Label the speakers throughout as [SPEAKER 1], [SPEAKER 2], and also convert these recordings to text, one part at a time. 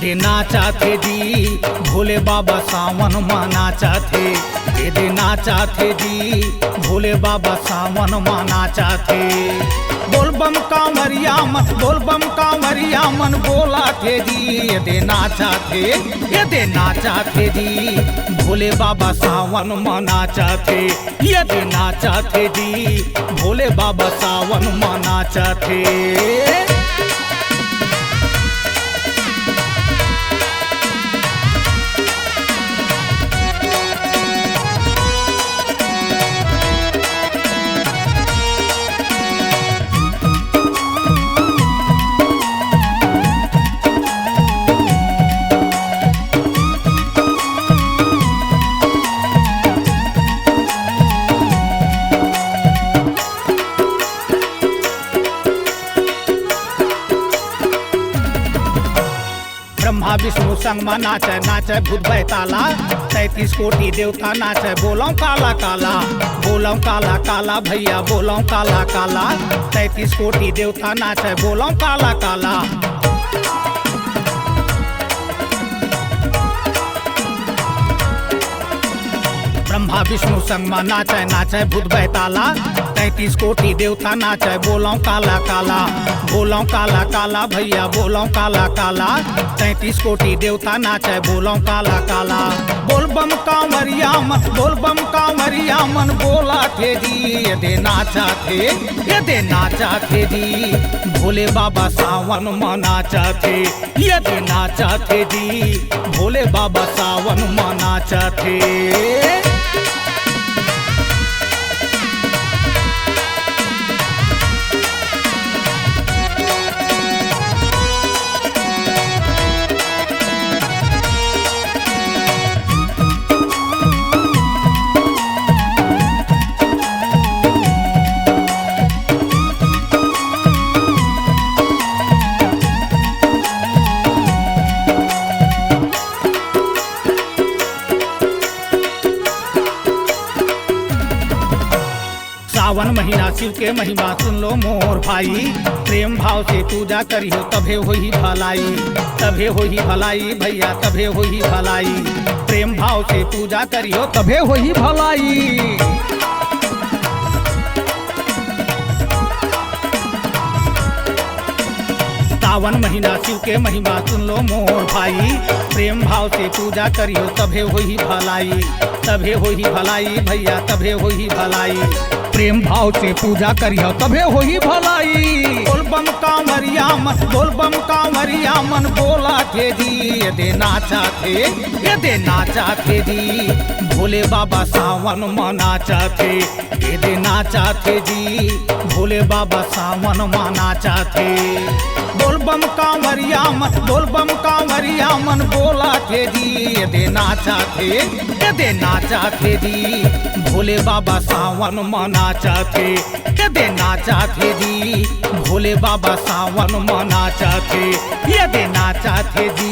[SPEAKER 1] दे नाचा थे जी भोले बाबा सावन माना चाथे। दे नाचा थे जी भोले बाबा सावन माना चाथे। बोलबम कांवरिया मन बोलबम कांवरिया मन बोला थे जी दे नाचा थे। दे नाचा थे जी भोले बाबा सावन माना चाथे। दे नाचा थे जी भोले बाबा सावन माना चाथे। ब्रह्मा विष्णु संग में नाचे नाचे भूत बैताला। 33 कोटि देवता नाचे बोलो काला काला। बोलो काला काला भैया बोलो काला काला। 33 कोटि देवता नाचे बोलो काला काला। ब्रह्मा विष्णु संग में नाचे नाचे भूत बैताला। 33 कोटि देवता नाचे बोलो काला काला। बोलो काला काला भैया बोलो काला काला। 33 कोटि देवता नाचे बोलो काला काला। बोलबम कांवरिया मन बोला थे जी दे नाचा थे। दे नाचा थे जी भोले बाबा सावन माना चाथे। दे नाचा थे जी भोले बाबा सावन माना चाथे। सावन महीना शिव के महिमा सुन लो मोर भाई। प्रेम भाव से पूजा करियो तभे होई भलाई। तभे होई भलाई भैया तभे होई भलाई। प्रेम भाव से पूजा करियो तभे होई भलाई। सावन महीना शिव के महिमा सुन लो मोर भाई। प्रेम भाव से पूजा करियो तभे होई भलाई। तभे होई भलाई भैया तभे होई भलाई। प्रेम भाव से पूजा करियो तभे होई भलाई। बोलबम कांवरिया मन बोला थे जी दे नाचा थे। दे नाचा थे जी भोले बाबा सावन माना चाथे। दे नाचा थे जी भोले बाबा सावन माना चाथे। बोलबम कांवरिया मन बोला थे जी दे नाचा थे। दे नाचा थे जी भोले बाबा सावन माना चाथे। दे नाचा थे जी भोले बाबा सावन माना चाथे। दे नाचा थे जी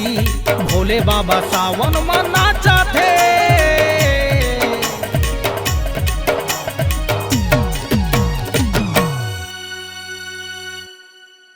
[SPEAKER 1] भोले बाबा सावन माना चाथे।